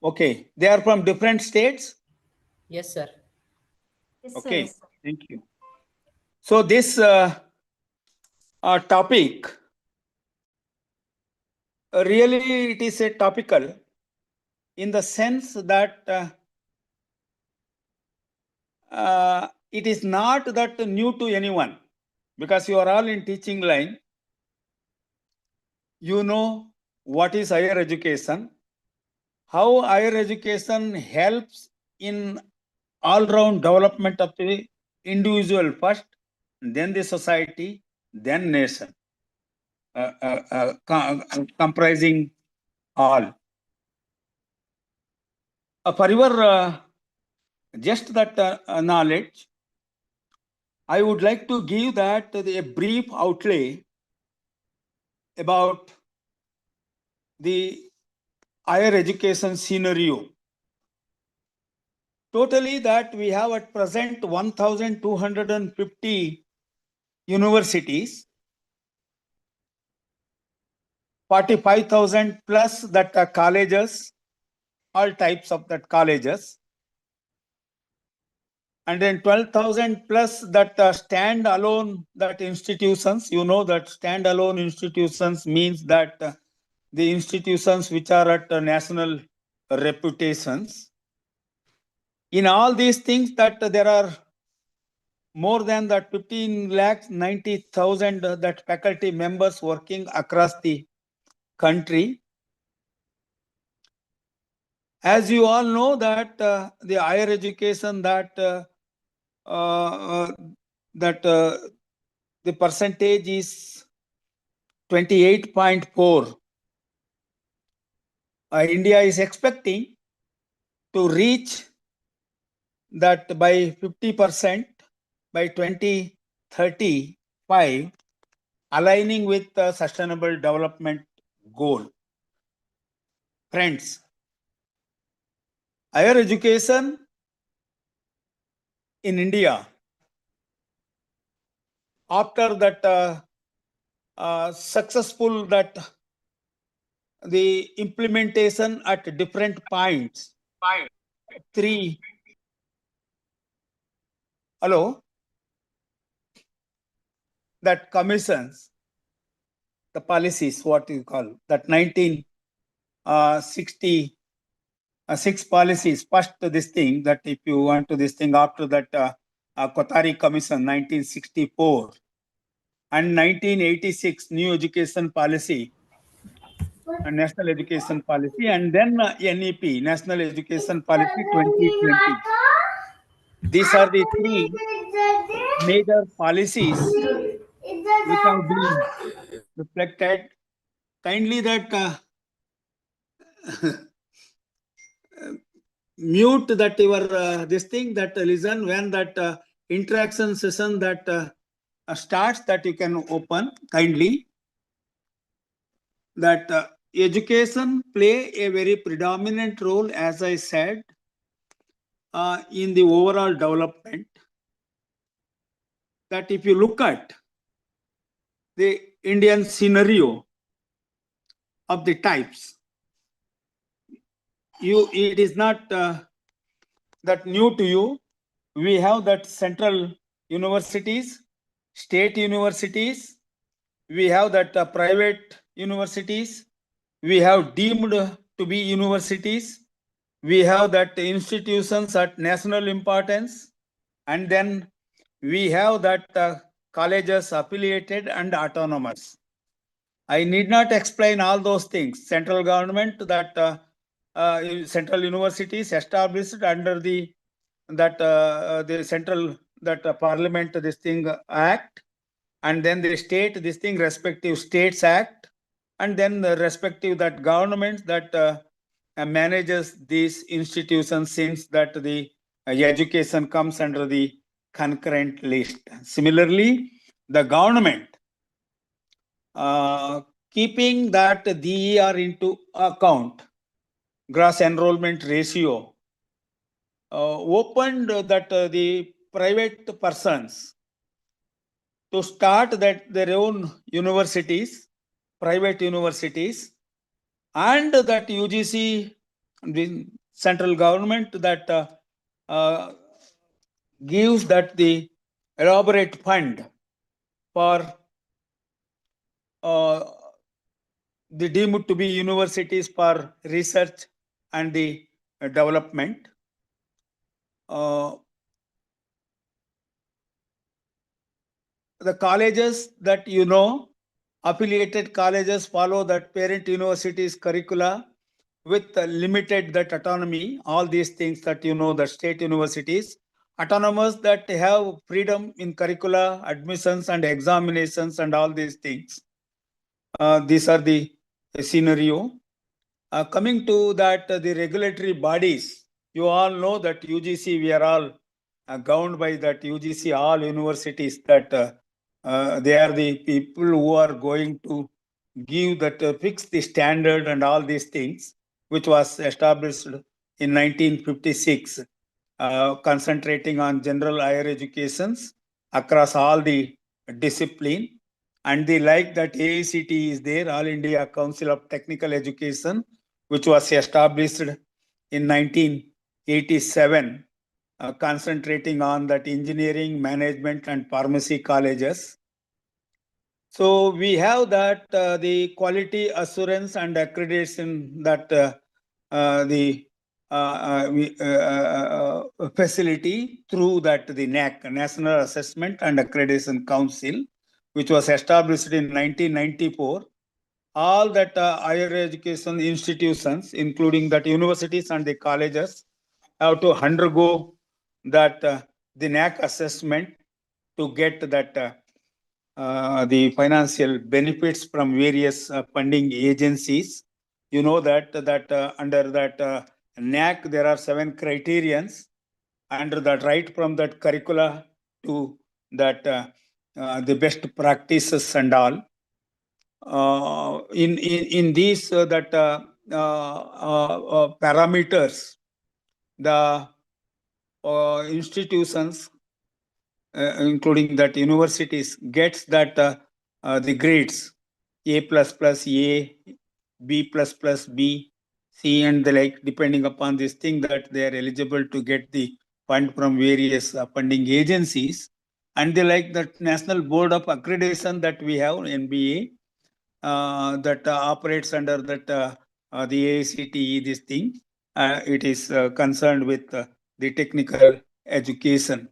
Okay, they are from different states. Yes, sir. Yes, Okay, sir. thank you. So this topic, really it is a topical in the sense that it is not that new to anyone, because you are all in teaching line. You know what is higher education, how higher education helps in all-round development of the individual first, then the society, then nation, comprising all. For your just that knowledge, I would like to give that a brief outlay about the higher education scenario. Totally that we have at present 1,250 universities, 45,000 plus that colleges, all types of that colleges, and then 12,000 plus that stand-alone that institutions. You know that stand-alone institutions means that the institutions which are at national reputations. In all these things that there are more than that 15,90,000 that faculty members working across the country. As you all know that the higher education that the percentage is 28.4. India is expecting to reach that by 50% by 2035, aligning with the Sustainable Development Goal. Friends, higher education in India, after that successful that the implementation at different points, three, hello, that commissions, the policies, what you call that 1966 policies, first this thing that if you want to this thing after that Kotari Commission 1964 and 1986 new education policy, national education policy, and then NEP, National Education Policy 2020. These are the three major policies which have been reflected. Kindly that mute that your this thing that listen when that interaction session that starts, that you can open kindly. That education play a very predominant role, as I said, in the overall development. That if you look at the Indian scenario of the types, it is not that new to you. We have that central universities, state universities, we have that private universities, we have deemed to be universities, we have that institutions at national importance, and then we have that colleges affiliated and autonomous. I need not explain all those things. Central government that central universities established under the central that parliament this thing act, and then the state this thing respective states act, and then the respective that government that manages these institutions, since that the education comes under the concurrent list. Similarly, the government keeping that DER into account, gross enrollment ratio, opened that the private persons to start that their own universities, private universities, and that UGC the central government that gives that the elaborate fund for the deemed to be universities for research and the development. The colleges that affiliated colleges follow that parent universities curricula with limited that autonomy. All these things that the state universities autonomous that have freedom in curricula, admissions and examinations and all these things. These are the scenario. Coming to that, the regulatory bodies, you all know that UGC, we are all governed by that UGC, all universities that they are the people who are going to give that fix the standard and all these things, which was established in 1956, concentrating on general higher educations across all the discipline. And the like that AICT is there, All India Council of Technical Education, which was established in 1987, concentrating on that engineering, management and pharmacy colleges. So we have that the quality assurance and accreditation that the facility through that the NAC, National Assessment and Accreditation Council, which was established in 1994. All that higher education institutions, including that universities and the colleges, have to undergo that the NAC assessment to get that the financial benefits from various funding agencies. You know that under that NAC there are 7 criterions under that, right from that curricula to that the best practices and all. In these that parameters, the institutions, including that universities, gets that the grades A++, A, B++, B, C, and the like, depending upon this thing that they are eligible to get the fund from various funding agencies. And they like that National Board of Accreditation that we have, NBA, that operates under that the AICTE, this thing. It is concerned with the technical education.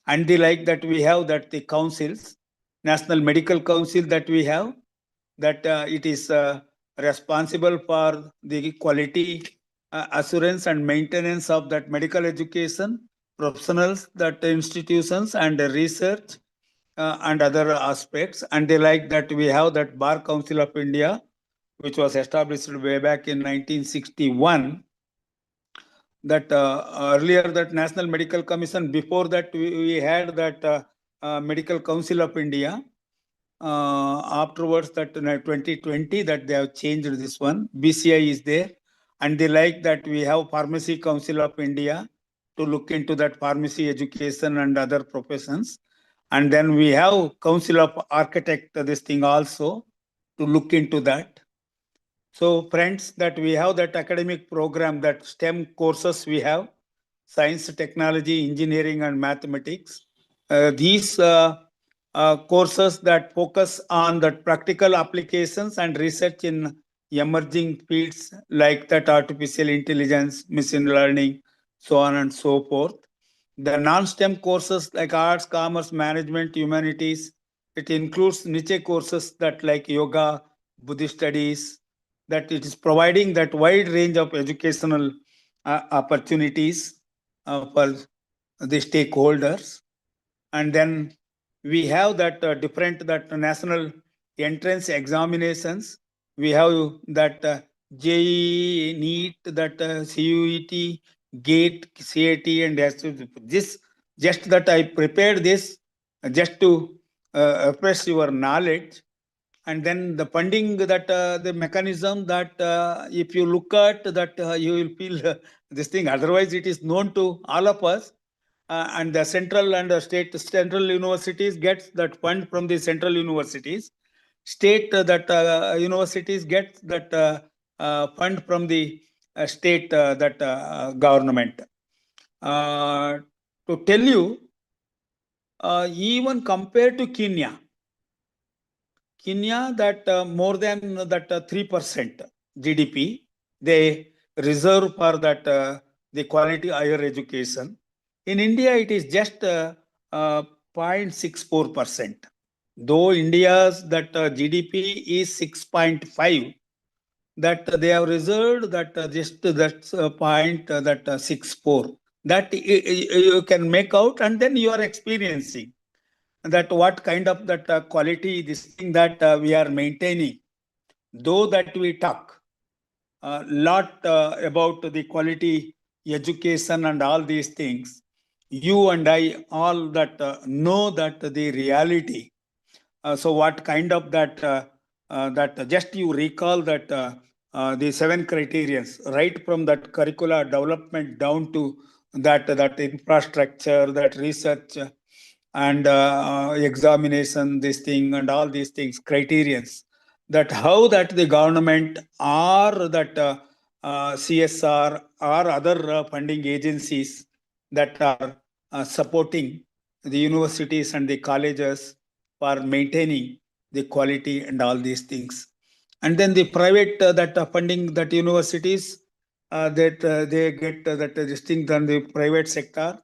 And the like that we have that the councils, National Medical Council that we have, that it is responsible for the quality assurance and maintenance of that medical education, professionals, that institutions and research and other aspects. And they like that we have that Bar Council of India, which was established way back in 1961. That earlier that National Medical Commission, before that we had that Medical Council of India. Afterwards that 2020 that they have changed this one. BCI is there, and they like that we have Pharmacy Council of India to look into that pharmacy education and other professions. And then we have Council of Architect, this thing also, to look into that. So friends, that we have that academic program, that STEM courses we have, science, technology, engineering and mathematics. These courses that focus on the practical applications and research in emerging fields like that artificial intelligence, machine learning, so on and so forth. The non-STEM courses like arts, commerce, management, humanities, it includes niche courses that like yoga, Buddhist studies, that it is providing that wide range of educational opportunities for the stakeholders. And then we have that different that national entrance examinations. We have that JEE, NEET, that CUET, GATE, CAT, and this just that I prepared this just to refresh your knowledge. And then the funding, that the mechanism that if you look at that you will feel this thing. Otherwise, it is known to all of us. And the central and state central universities gets that fund from the central universities. State that universities get that fund from the state government. To tell you, even compared to Kenya that more than that 3% GDP they reserve for that the quality higher education. In India, it is just 0.64%. Though India's that GDP is 6.5, that they have reserved that just that's point that 64. That you can make out, and then you are experiencing that what kind of that quality this thing that we are maintaining. Though that we talk a lot about the quality education and all these things, you and I all that know that the reality. So what kind of that that just you recall that the 7 criterions right from that curricular development down to that infrastructure, that research and examination, this thing and all these things, criterions, that how that the government or that CSR or other funding agencies that are supporting the universities and the colleges for maintaining the quality and all these things. And then the private that funding that universities that they get that this thing than the private sector.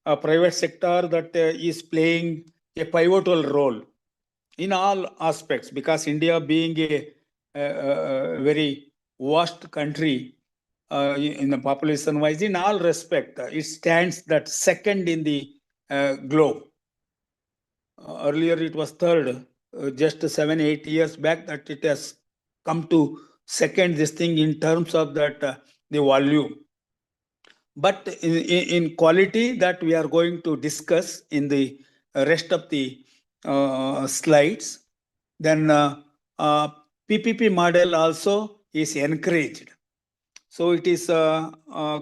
A private sector that is playing a pivotal role in all aspects, because India being a very vast country in the population wise, in all respect, it stands that second in the globe. Earlier it was third, just 7-8 years back that it has come to second this thing in terms of that the volume. But in quality that we are going to discuss in the rest of the slides, then PPP model also is encouraged. So it is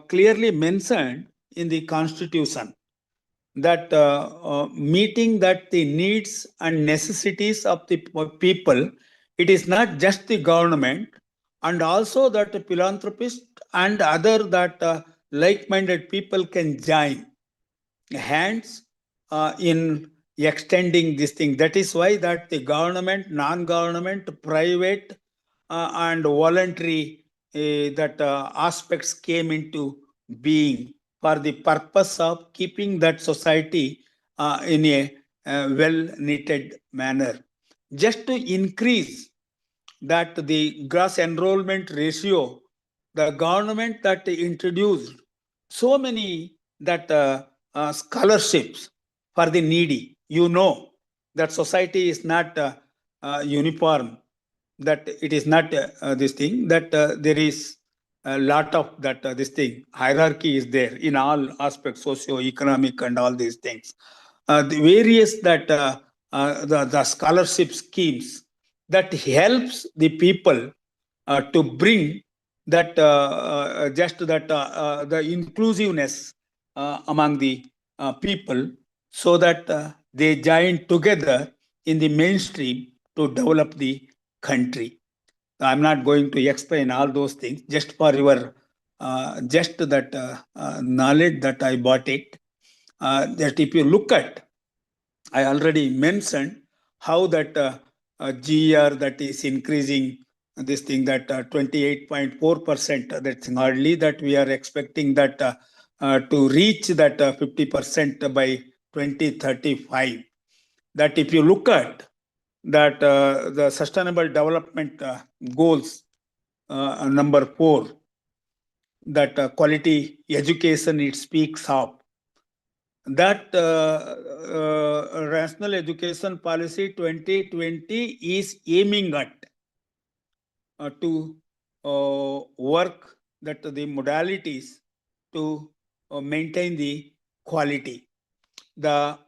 clearly mentioned in the constitution that meeting that the needs and necessities of the people, it is not just the government, and also that philanthropists and other that like-minded people can join hands in extending this thing. That is why that the government, non-government, private and voluntary that aspects came into being for the purpose of keeping that society in a well-knitted manner. Just to increase that the gross enrollment ratio, the government that introduced so many that scholarships for the needy. You know that society is not uniform, that it is not this thing, that there is a lot of that this thing, hierarchy is there in all aspects, socio-economic and all these things. The various that the scholarship schemes that helps the people to bring that just that the inclusiveness among the people, so that they join together in the mainstream to develop the country. I'm not going to explain all those things, just for your just that knowledge that I bought it. That if you look at, I already mentioned how that GER that is increasing this thing, that 28.4%, that's hardly that we are expecting that to reach that 50% by 2035. That if you look at that the sustainable development goals number 4, that quality education it speaks of, that National Education Policy 2020 is aiming at to work that the modalities to maintain the quality. The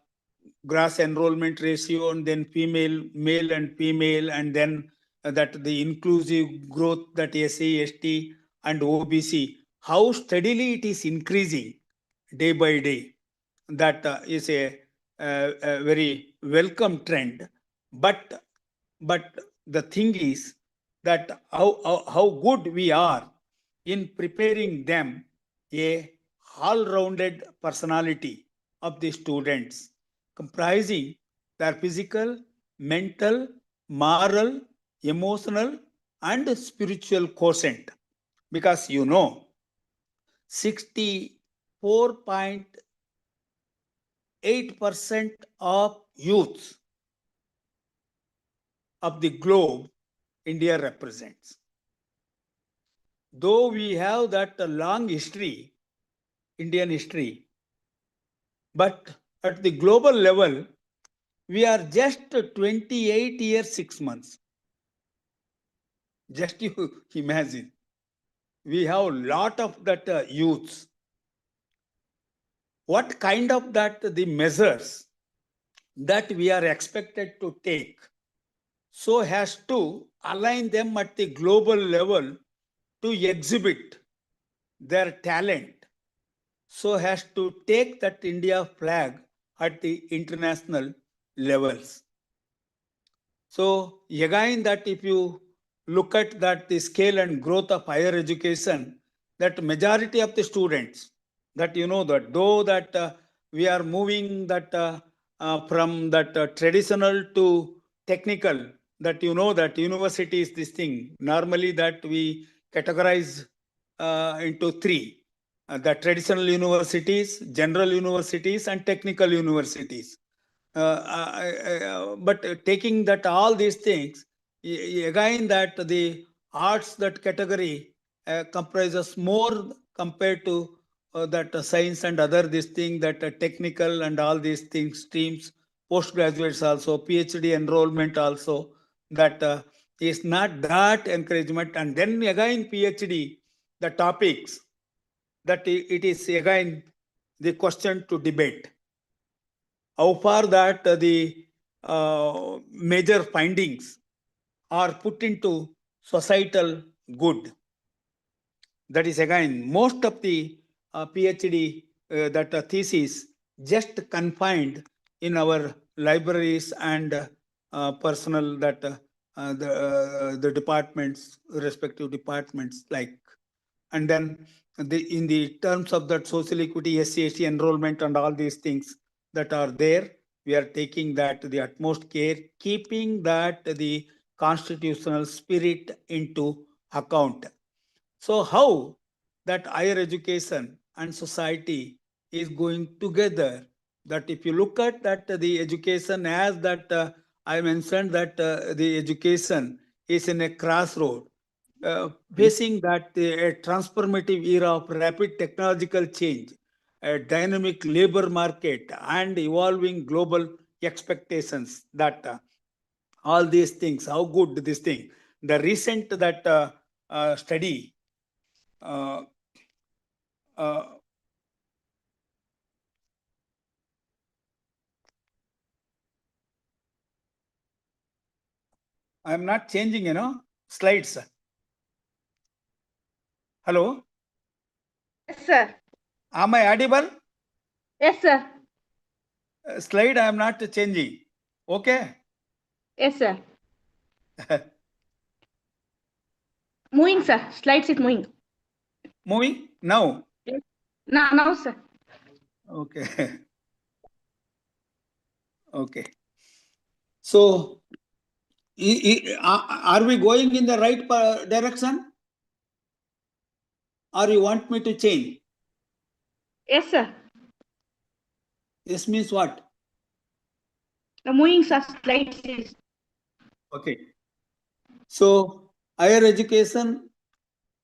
gross enrollment ratio, and then male and female, and then that the inclusive growth, that SC, ST and OBC, how steadily it is increasing day by day. That is a very welcome trend. But the thing is that how good we are in preparing them a all-rounded personality of the students, comprising their physical, mental, moral, emotional, and spiritual quotient. Because 64.8% of youths of the globe India represents. Though we have that long history, Indian history, but at the global level, we are just 28 years, 6 months. Just you imagine. We have a lot of that youths. What kind of that the measures that we are expected to take so has to align them at the global level to exhibit their talent, so has to take that India flag at the international levels. So again, that if you look at that the scale and growth of higher education, that majority of the students that that though that we are moving that from that traditional to technical, that that university is this thing normally that we categorize into three: the traditional universities, general universities, and technical universities. But taking that all these things, again that the arts that category comprises more compared to that science and other this thing, that technical and all these things streams, postgraduates also, PhD enrollment also, that is not that encouragement. And then again PhD, the topics that it is again the question to debate. How far that the major findings are put into societal good. That is again most of the PhD that thesis just confined in our libraries and personal that the departments, respective departments, like. And then in the terms of that social equity, SC enrollment and all these things that are there, we are taking that the utmost care, keeping that the constitutional spirit into account. So how that higher education and society is going together? That if you look at that the education as that I mentioned that the education is in a crossroad, facing that a transformative era of rapid technological change, a dynamic labor market, and evolving global expectations, that all these things, how good this thing. The recent that study, uh, uh, I am not changing, slides. Hello? Yes, sir. Am I audible? Yes, sir. Slide I am not changing. Okay? Yes, sir. Moving, sir. Slides is moving. Moving now. Yes. Now, sir. Okay. Okay. So, are we going in the right direction? Or you want me to change? Yes, sir. This means what? The moving, sir. Slides is. Okay. So, higher education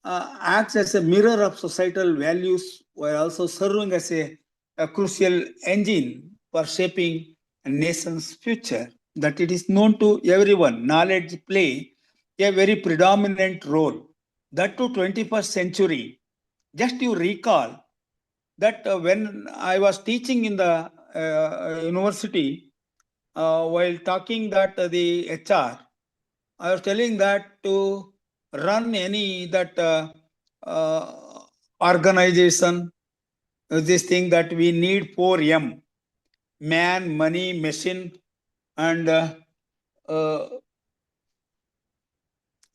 acts as a mirror of societal values, while also serving as a crucial engine for shaping a nation's future. That it is known to everyone, knowledge play a very predominant role. That to 21st century. Just you recall that when I was teaching in the university, while talking that the HR, I was telling that to run any that organization, this thing that we need 4M: man, money, machine, and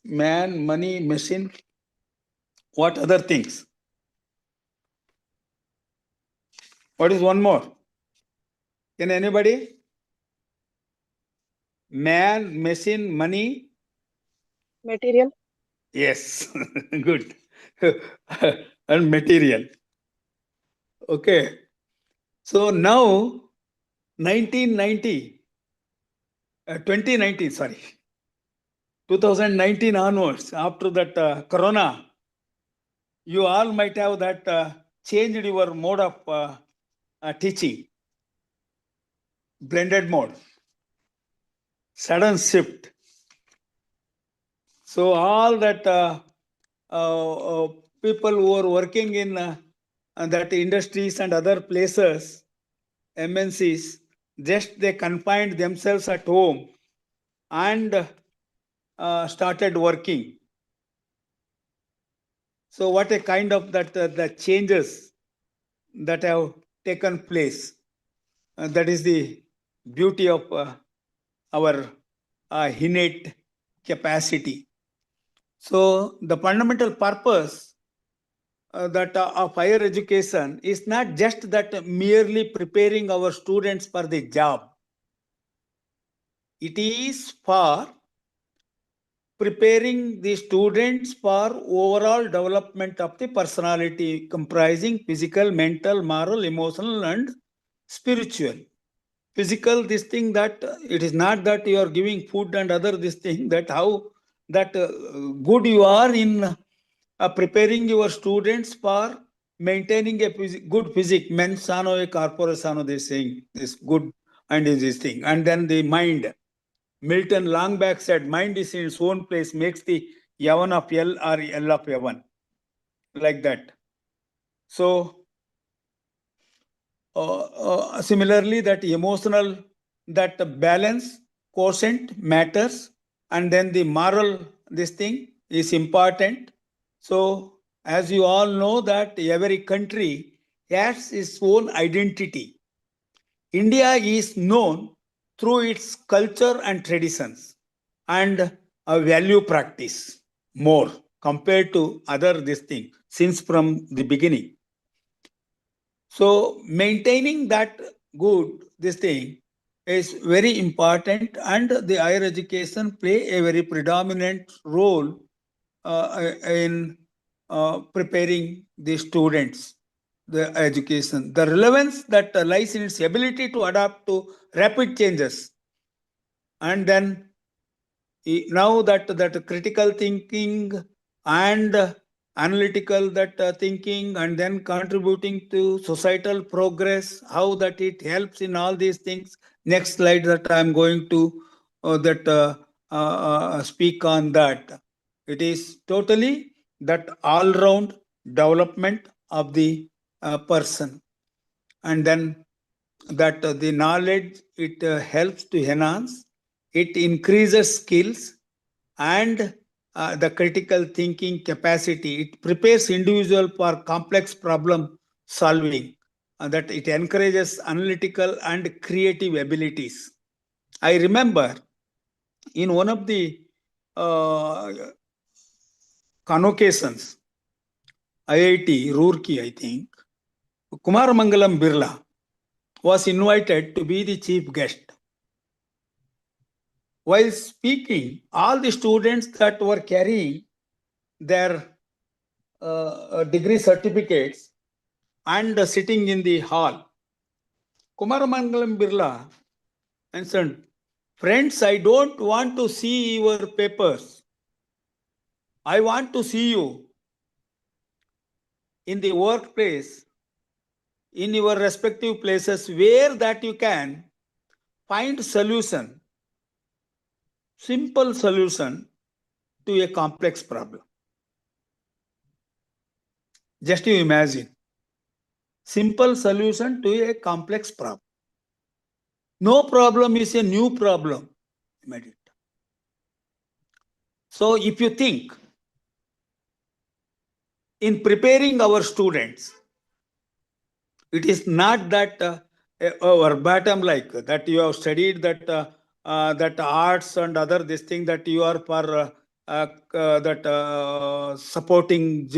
man, money, machine, What other things? What is one more? Can anybody? Man, machine, money? Material. Yes, good. And material. Okay. So now 1990, 2019, sorry, 2019 onwards, after that corona, you all might have that changed your mode of teaching, blended mode, sudden shift. So all that people who are working in that industries and other places, MNCs, just they confined themselves at home and started working. So what a kind of that the changes that have taken place. That is the beauty of our innate capacity. So the fundamental purpose that of higher education is not just that merely preparing our students for the job. It is for preparing the students for overall development of the personality comprising physical, mental, moral, emotional and spiritual. Physical, this thing that it is not that you are giving food and other this thing, that how that good you are in preparing your students for maintaining a good physique, mens sano e corpore sano, they saying this good and is this thing. And then the mind. Milton long back said, mind is in its own place, makes the yavan of L or L of yavan. Like that. So, similarly, that emotional, that balance, quotient matters, and then the moral, this thing is important. So, as you all know that every country has its own identity. India is known through its culture and traditions and a value practice more compared to other this thing since from the beginning. So maintaining that good this thing is very important, and the higher education play a very predominant role in preparing the students, the education. The relevance that lies in its ability to adapt to rapid changes, and then now that critical thinking and analytical that thinking, and then contributing to societal progress, how that it helps in all these things. Next slide that I am going to speak on that. It is totally that all-round development of the person, and then that the knowledge it helps to enhance, it increases skills and the critical thinking capacity. It prepares individual for complex problem solving, that it encourages analytical and creative abilities. I remember in one of the convocations, IIT Roorkee, I think, Kumaramangalam Birla was invited to be the chief guest. While speaking, all the students that were carrying their degree certificates and sitting in the hall, Kumaramangalam Birla mentioned, friends, I don't want to see your papers. I want to see you in the workplace, in your respective places, where that you can find solution, simple solution to a complex problem. Just you imagine, simple solution to a complex problem. No problem is a new problem. So if you think in preparing our students, it is not that verbatim like that you have studied that that arts and other this thing that you are for supporting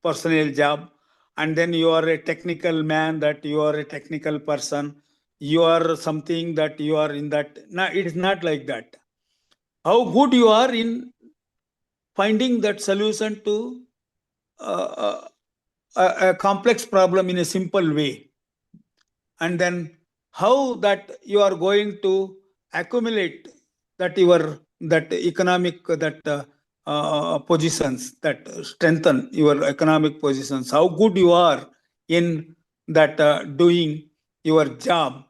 personnel job, and then you are a technical man, that you are a technical person, you are something that you are in that. No, it is not like that. How good you are in finding that solution to a complex problem in a simple way, and then how that you are going to accumulate that your that economic positions, that strengthen your economic positions, how good you are in that doing your job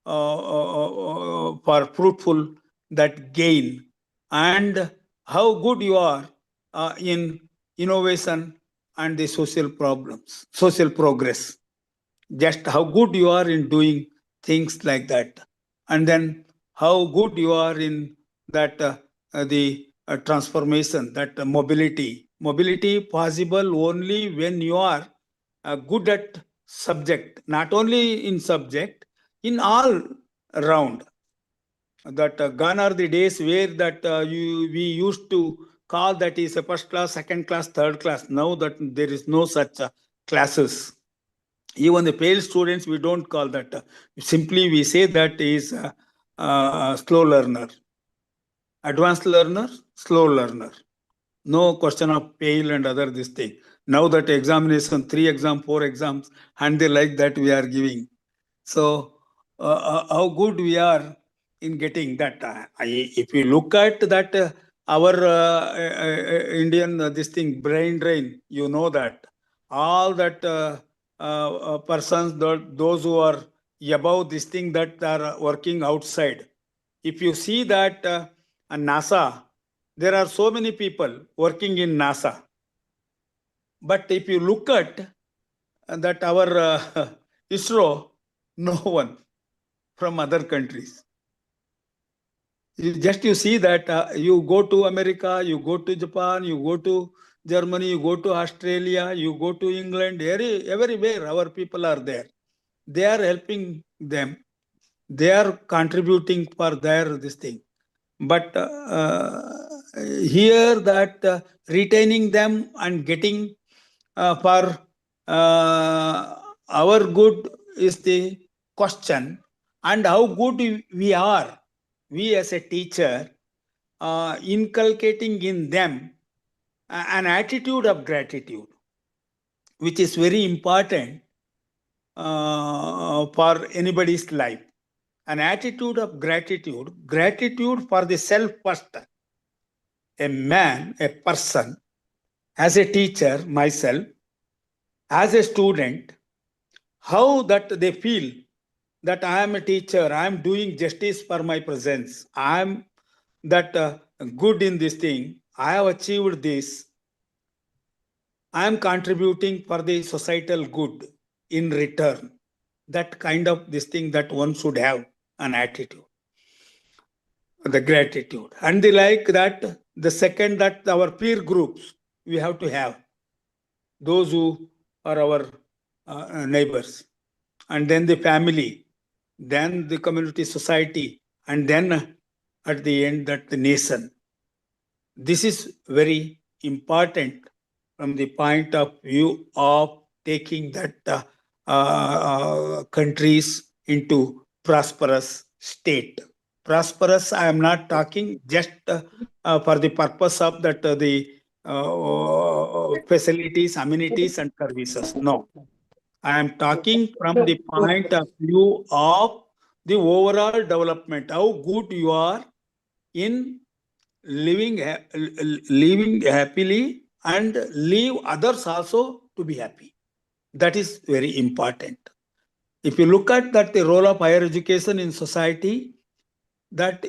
for fruitful that gain, and how good you are in innovation and the social progress, just how good you are in doing things like that, and then how good you are in that the transformation, that mobility possible only when you are good at subject, not only in subject, in all around. That gone are the days where that we used to call that is a first class, second class, third class. Now that there is no such classes. Even the failed students, we don't call that. Simply we say that is slow learner, advanced learner, slow learner. No question of fail and other this thing. Now that examination, 3 exam, 4 exams, and they like that we are giving. So how good we are in getting that. If you look at that, our Indian this thing, brain drain, you know that all that persons, those who are above this thing that are working outside. If you see that NASA, there are so many people working in NASA. But if you look at that our ISRO, no one from other countries. You see that you go to America, you go to Japan, you go to Germany, you go to Australia, you go to England, everywhere our people are there. They are helping them. They are contributing for their this thing. But here that retaining them and getting for our good is the question, and how good we are, we as a teacher, inculcating in them an attitude of gratitude, which is very important for anybody's life. An attitude of gratitude for the self first. A man, a person, as a teacher, myself, as a student, how that they feel that I am a teacher, I am doing justice for my presence, I am that good in this thing, I have achieved this, I am contributing for the societal good in return. That kind of this thing that one should have an attitude, the gratitude. And the like that, the second that our peer groups, we have to have those who are our neighbors, and then the family, then the community society, and then at the end that the nation. This is very important from the point of view of taking that countries into prosperous state. Prosperous, I am not talking just for the purpose of that the facilities, amenities, and services. No, I am talking from the point of view of the overall development. How good you are in living happily and leave others also to be happy. That is very important. If you look at that the role of higher education in society, that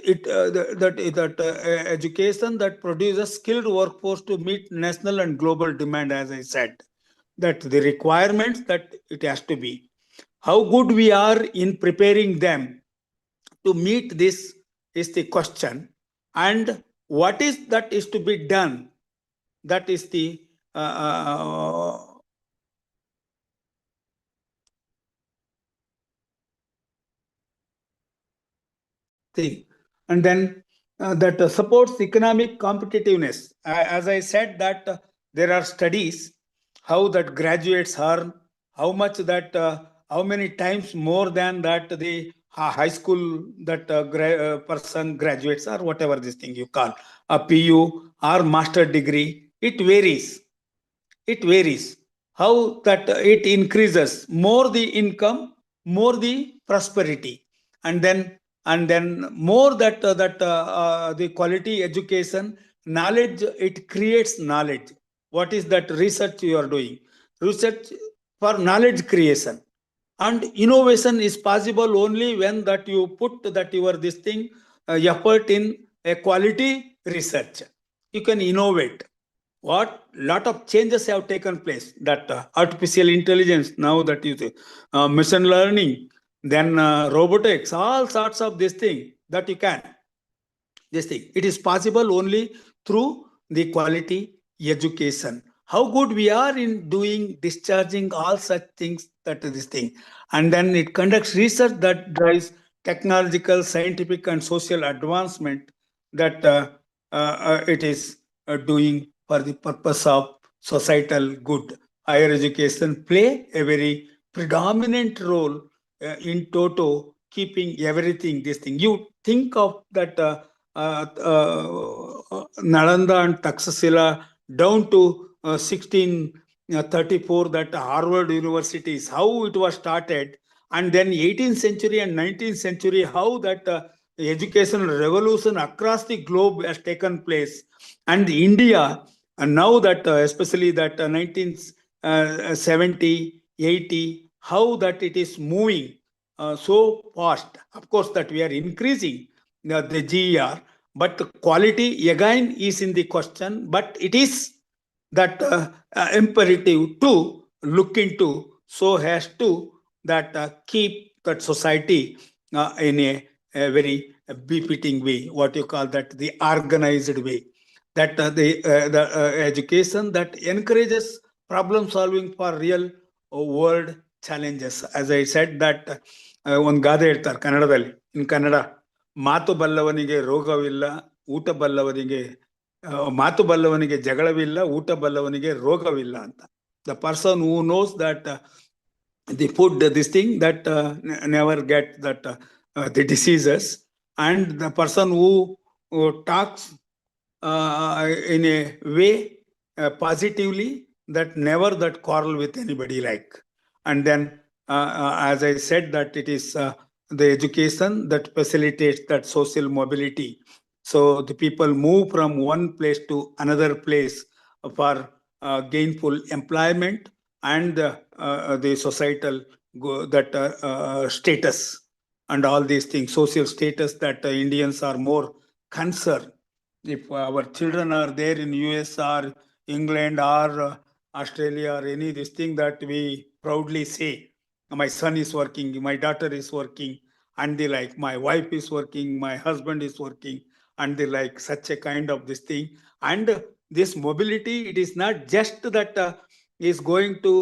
education that produces skilled workforce to meet national and global demand, as I said, that the requirements that it has to be. How good we are in preparing them to meet this is the question, and what is that is to be done, that is the thing. And then that supports economic competitiveness. As I said that there are studies how that graduates earn, how much that, how many times more than that the high school that person graduates, or whatever this thing you call a PU or master degree. It varies. It varies. How that it increases, more the income, more the prosperity, and then more that the quality education, knowledge, it creates knowledge. What is that research you are doing? Research for knowledge creation. And innovation is possible only when that you put that your this thing effort in a quality research. You can innovate. What lot of changes have taken place, that artificial intelligence, now that you say, machine learning, then robotics, all sorts of this thing that you can, this thing, it is possible only through the quality education. How good we are in doing discharging all such things, that this thing, and then it conducts research that drives technological, scientific and social advancement, that it is doing for the purpose of societal good. Higher education play a very predominant role in toto, keeping everything this thing. You think of that Nalanda and Taxila down to 1634, that Harvard universities, how it was started, and then 18th century and 19th century, how that educational revolution across the globe has taken place. And India, and now that especially that 1970, 80, how that it is moving so fast. Of course, that we are increasing the GER, but the quality again is in the question. But it is that imperative to look into, so as to that keep that society in a very befitting way, what you call that the organized way, that the education that encourages problem solving for real world challenges. As I said that ಒಂದು ಗಾದೆ ಹೇಳ್ತಾರೆ ಕನ್ನಡದಲ್ಲಿ, ಇನ್ ಕನ್ನಡ, ಮಾತು ಬಲ್ಲವನಿಗೆ ರೋಗವಿಲ್ಲ, ಊಟ ಬಲ್ಲವನಿಗೆ ಮಾತು ಬಲ್ಲವನಿಗೆ ಜಗಳವಿಲ್ಲ, ಊಟ ಬಲ್ಲವನಿಗೆ ರೋಗವಿಲ್ಲ ಅಂತ. The person who knows that the food, this thing, that never get that the diseases, and the person who talks in a way positively, that never that quarrel with anybody like. And then as I said that it is the education that facilitates that social mobility. So the people move from one place to another place for gainful employment and the societal that status and all these things, social status, that Indians are more concerned. If our children are there in US or England or Australia or any this thing, that we proudly say, my son is working, my daughter is working, and they like, my wife is working, my husband is working, and they like such a kind of this thing. And this mobility, it is not just that is going to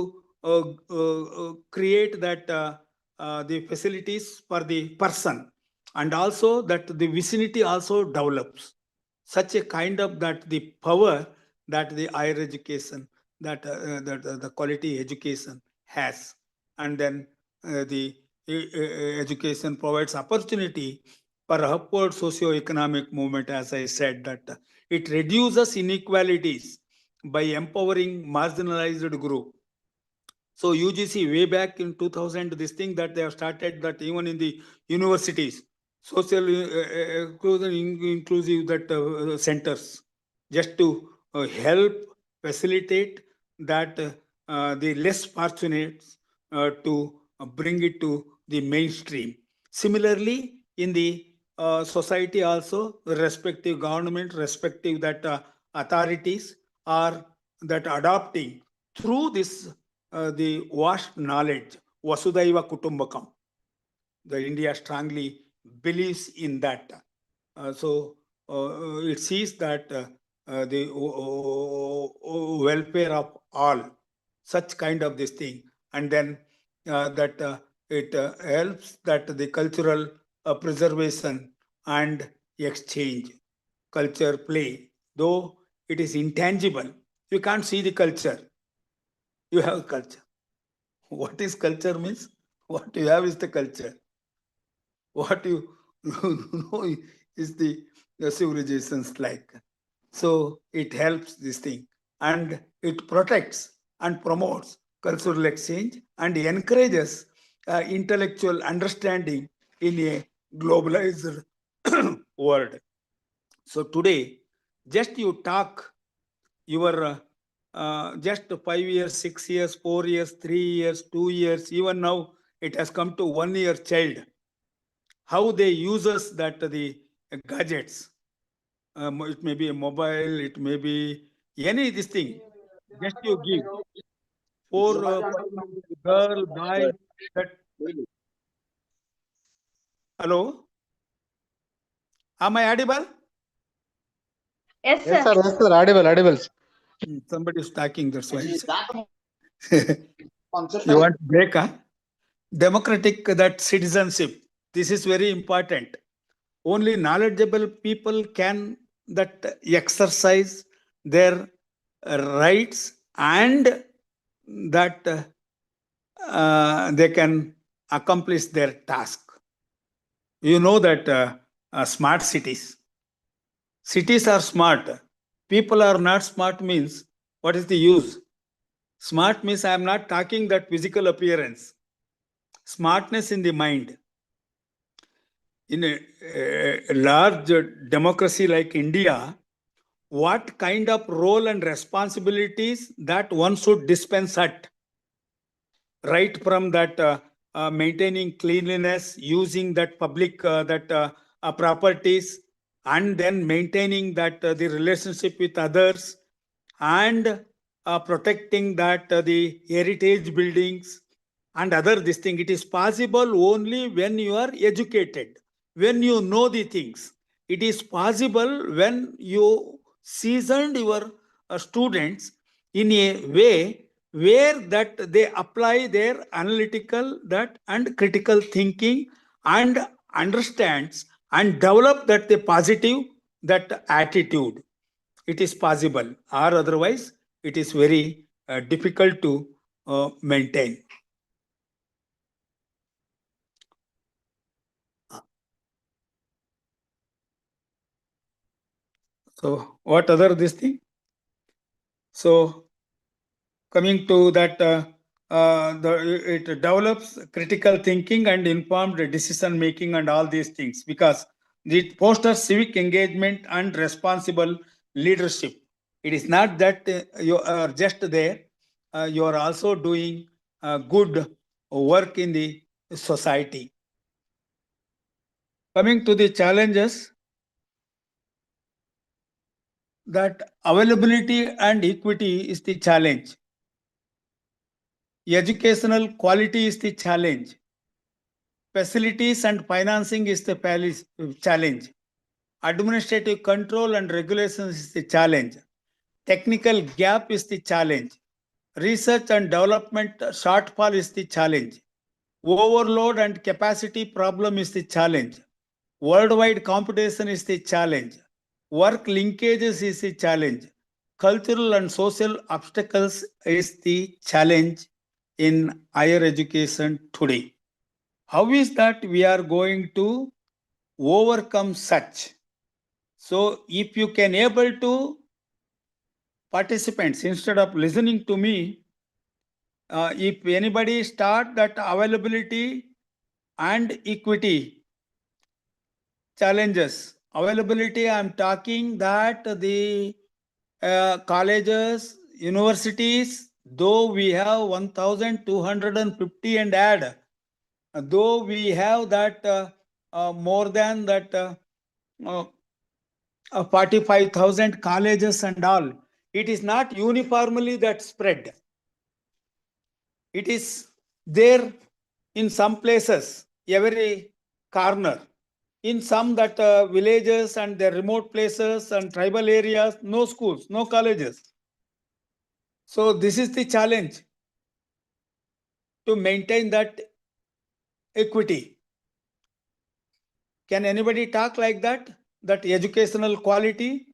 create that the facilities for the person, and also that the vicinity also develops such a kind of that the power that the higher education, that the quality education has. And then the education provides opportunity for upward socio-economic movement. As I said that it reduces inequalities by empowering marginalized group. So UGC way back in 2000, this thing that they have started, that even in the universities, social inclusive that centers, just to help facilitate that the less fortunate to bring it to the mainstream. Similarly, in the society also, the respective government, respective that authorities are that adopting through this the vast knowledge, Vasudhaiva Kutumbakam. The India strongly believes in that. So it sees that the welfare of all, such kind of this thing, and then that it helps that the cultural preservation and exchange. culture play, though it is intangible. You can't see the culture. You have culture. What is culture means? What you have is the culture. What you know is the civilizations like. So it helps this thing, and it protects and promotes cultural exchange and encourages intellectual understanding in a globalized world. So today, just you talk your just 5 years, 6 years, 4 years, 3 years, 2 years, even now it has come to 1 year child. How they uses that the gadgets. It may be a mobile, it may be any this thing. Just you give for girl, guy. That hello, am I audible? Yes, Yes, sir. sir. Yes, sir. Audible, audible. Somebody is talking. That's why. You want to break? Huh? Democratic that citizenship. This is very important. Only knowledgeable people can that exercise their rights, and that they can accomplish their task. You know that smart cities. Cities are smart. People are not smart means what is the use? Smart means I am not talking that physical appearance. Smartness in the mind. In a large democracy like India, what kind of role and responsibilities that one should dispense at? Right from that maintaining cleanliness, using that public properties, and then maintaining that the relationship with others, and protecting that the heritage buildings and other this thing. It is possible only when you are educated, when you know the things. It is possible when you seasoned your students in a way where that they apply their analytical that and critical thinking, and understands and develop that the positive that attitude. It is possible, or otherwise it is very difficult to maintain. So what other this thing? So coming to that, it develops critical thinking and informed decision making and all these things, because it fosters civic engagement and responsible leadership. It is not that you are just there, you are also doing good work in the society. Coming to the challenges, that availability and equity is the challenge. Educational quality is the challenge. Facilities and financing is the challenge. Administrative control and regulations is the challenge. Technical gap is the challenge. Research and development shortfall is the challenge. Overload and capacity problem is the challenge. Worldwide competition is the challenge. Work linkages is the challenge. Cultural and social obstacles is the challenge in higher education today. How is that we are going to overcome such? So if you can able to participants, instead of listening to me, if anybody start that availability and equity challenges. Availability, I'm talking that the colleges, universities, though we have 1,250 and add, though we have that more than that uh, 45,000 colleges and all, it is not uniformly that spread. It is there in some places, every corner. In some that villages and the remote places and tribal areas, no schools, no colleges. So this is the challenge to maintain that equity. Can anybody talk like that? that educational quality